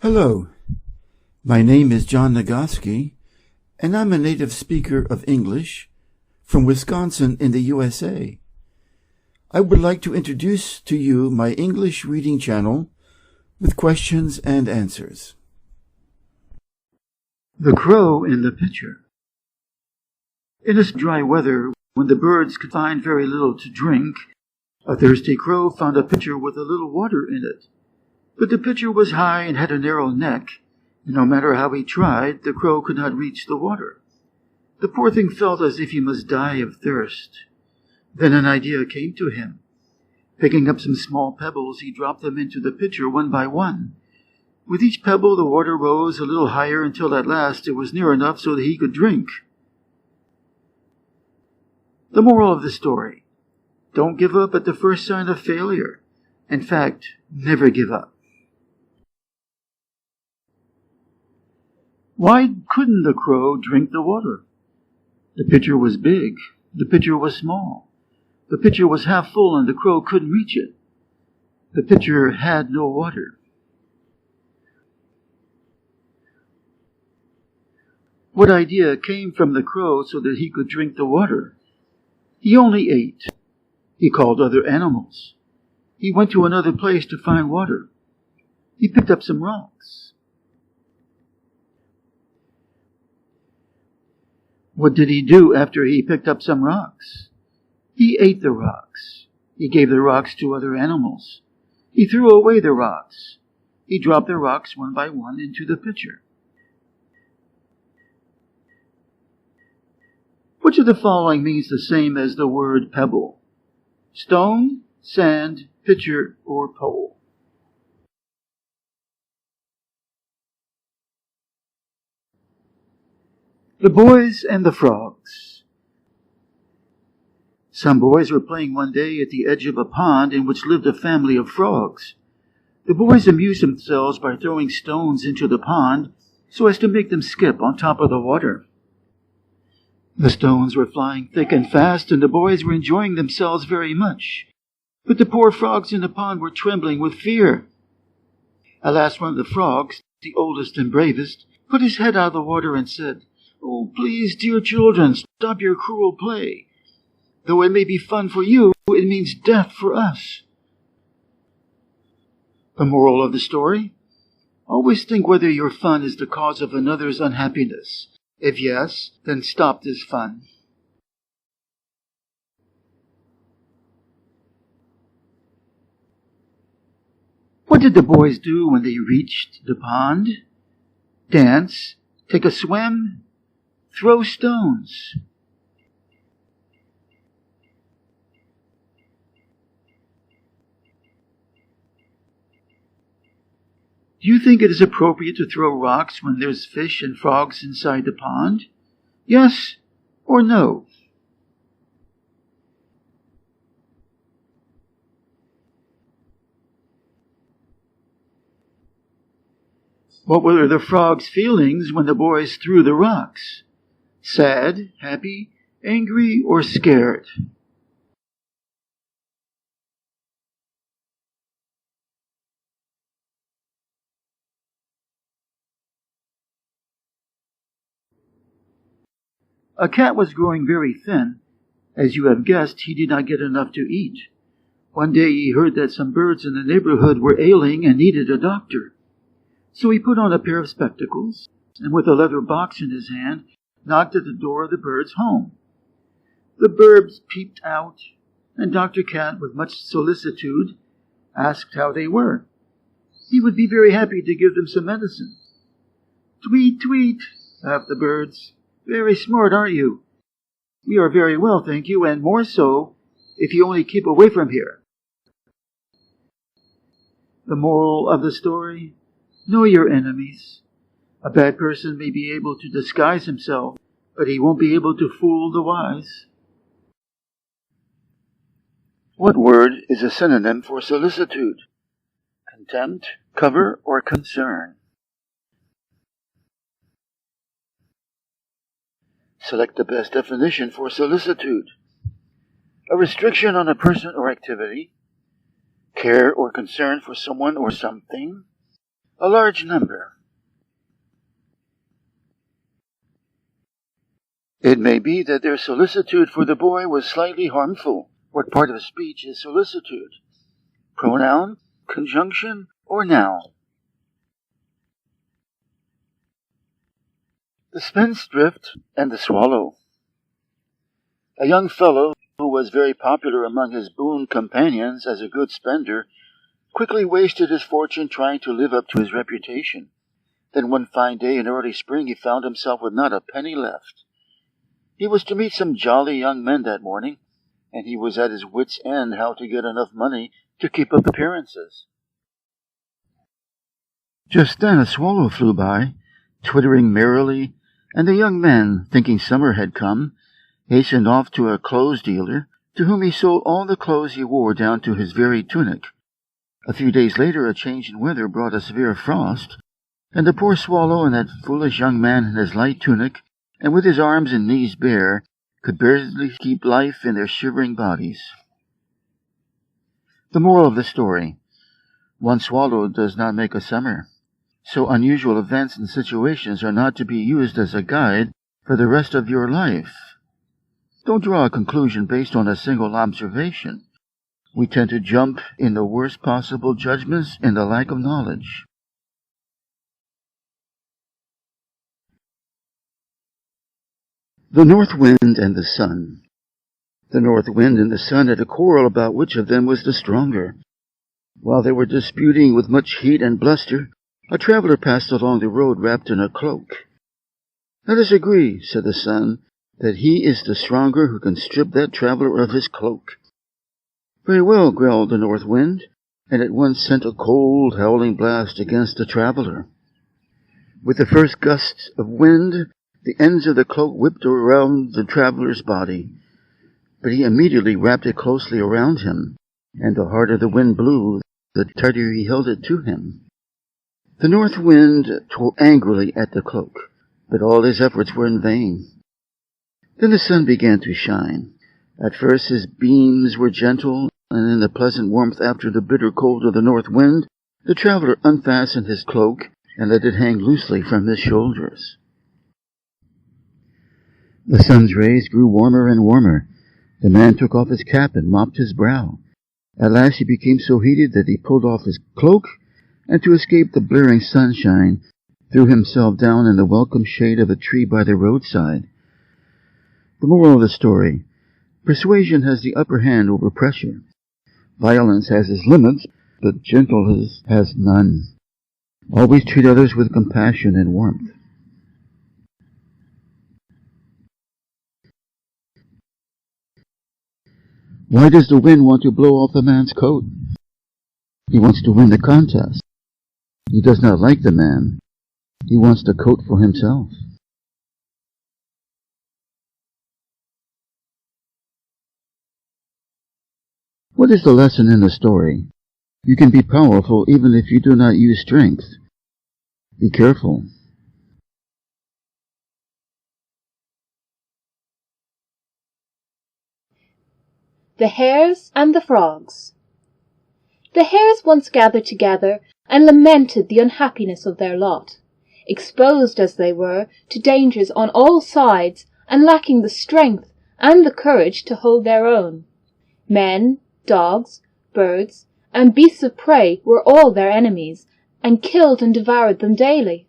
Hello, my name is John Nagoski, and I'm a native speaker of English from Wisconsin in the USA. I would like to introduce to you my English reading channel with questions and answers. The Crow in the Pitcher. In this dry weather, when the birds could find very little to drink, a thirsty crow found a pitcher with a little water in it. But the pitcher was high and had a narrow neck, and no matter how he tried, the crow could not reach the water. The poor thing felt as if he must die of thirst. Then an idea came to him. Picking up some small pebbles, he dropped them into the pitcher one by one. With each pebble, the water rose a little higher until at last it was near enough so that he could drink. The moral of the story: don't give up at the first sign of failure. In fact, never give up. Why couldn't the crow drink the water? The pitcher was big. The pitcher was small. The pitcher was half full and the crow couldn't reach it. The pitcher had no water. What idea came from the crow so that he could drink the water? He only ate. He called other animals. He went to another place to find water. He picked up some rocks. What did he do after he picked up some rocks? He ate the rocks. He gave the rocks to other animals. He threw away the rocks. He dropped the rocks one by one into the pitcher. Which of the following means the same as the word pebble? Stone, sand, pitcher, or pole? The Boys and the Frogs. Some boys were playing one day at the edge of a pond in which lived a family of frogs. The boys amused themselves by throwing stones into the pond so as to make them skip on top of the water. The stones were flying thick and fast, and the boys were enjoying themselves very much. But the poor frogs in the pond were trembling with fear. At last one of the frogs, the oldest and bravest, put his head out of the water and said, "Oh, please, dear children, stop your cruel play. Though it may be fun for you, it means death for us." The moral of the story: always think whether your fun is the cause of another's unhappiness. If yes, then stop this fun. What did the boys do when they reached the pond? Dance, take a swim, throw stones. Do you think it is appropriate to throw rocks when there's fish and frogs inside the pond? Yes or no? What were the frogs' feelings when the boys threw the rocks? Sad, happy, angry, or scared? A cat was growing very thin. As you have guessed, he did not get enough to eat. One day he heard that some birds in the neighborhood were ailing and needed a doctor. So he put on a pair of spectacles, and with a leather box in his hand, knocked at the door of the birds' home. The birds peeped out, and Dr. Cat, with much solicitude, asked how they were. He would be very happy to give them some medicine. "Tweet, tweet," laughed the birds. "Very smart, aren't you? We are very well, thank you, and more so if you only keep away from here." The moral of the story: know your enemies. A bad person may be able to disguise himself, but he won't be able to fool the wise. What word is a synonym for solicitude? Contempt, cover, or concern? Select the best definition for solicitude. A restriction on a person or activity, care or concern for someone or something, A large number. It may be that their solicitude for the boy was slightly harmful. What part of speech is solicitude? Pronoun, conjunction, or noun? The spendthrift and the swallow. A young fellow who was very popular among his boon companions as a good spender quickly wasted his fortune trying to live up to his reputation. Then one fine day in early spring he found himself with not a penny left. He was to meet some jolly young men that morning, and he was at his wits' end how to get enough money to keep up appearances. Just then a swallow flew by, twittering merrily, and the young men, thinking summer had come, hastened off to a clothes dealer, to whom he sold all the clothes he wore down to his very tunic. A few days later a change in weather brought a severe frost, and the poor swallow and that foolish young man in his light tunic, and with his arms and knees bare, could barely keep life in their shivering bodies. The moral of the story: one swallow does not make a summer, so unusual events and situations are not to be used as a guide for the rest of your life. Don't draw a conclusion based on a single observation. We tend to jump in the worst possible judgments in the lack of knowledge. The North Wind and the Sun. The North Wind and the Sun had a quarrel about which of them was the stronger. While they were disputing with much heat and bluster, a traveler passed along the road wrapped in a cloak. "Let us agree," said the Sun, "that he is the stronger who can strip that traveler of his cloak." "Very well," growled the North Wind, and at once sent a cold, howling blast against the traveler. With the first gusts of wind, the ends of the cloak whipped around the traveler's body, but he immediately wrapped it closely around him, and the harder the wind blew, the tighter he held it to him. The North Wind tore angrily at the cloak, but all his efforts were in vain. Then the sun began to shine. At first his beams were gentle, and in the pleasant warmth after the bitter cold of the north wind, the traveler unfastened his cloak and let it hang loosely from his shoulders. The sun's rays grew warmer and warmer. The man took off his cap and mopped his brow. At last he became so heated that he pulled off his cloak, and to escape the blaring sunshine, threw himself down in the welcome shade of a tree by the roadside. The moral of the story: persuasion has the upper hand over pressure. Violence has its limits, but gentleness has none. Always treat others with compassion and warmth. Why does the wind want to blow off the man's coat? He wants to win the contest. He does not like the man. He wants the coat for himself. What is the lesson in the story? You can be powerful even if you do not use strength. Be careful. The Hares and the Frogs. The Hares once gathered together and lamented the unhappiness of their lot, exposed as they were to dangers on all sides and lacking the strength and the courage to hold their own. Men, dogs, birds, and beasts of prey were all their enemies, and killed and devoured them daily.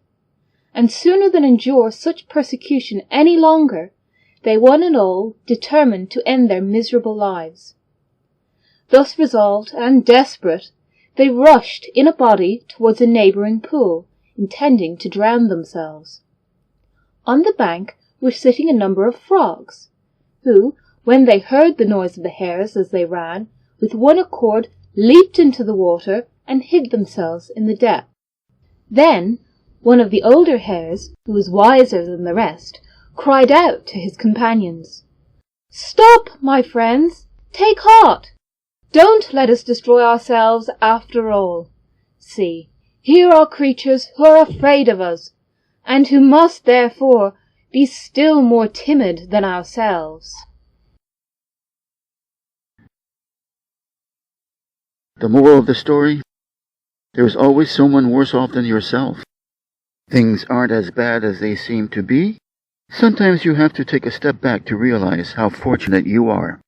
And sooner than endure such persecution any longer, they one and all determined to end their miserable lives. Thus resolved and desperate, they rushed in a body towards a neighbouring pool, intending to drown themselves. On the bank were sitting a number of frogs, who, when they heard the noise of the hares as they ran, with one accord leaped into the water and hid themselves in the depth. Then one of the older hares, who was wiser than the rest, cried out to his companions, "Stop, my friends! Take heart! Don't let us destroy ourselves after all. See, here are creatures who are afraid of us, and who must therefore be still more timid than ourselves." The moral of the story: There's always someone worse off than yourself. Things aren't as bad as they seem to be. Sometimes you have to take a step back to realize how fortunate you are.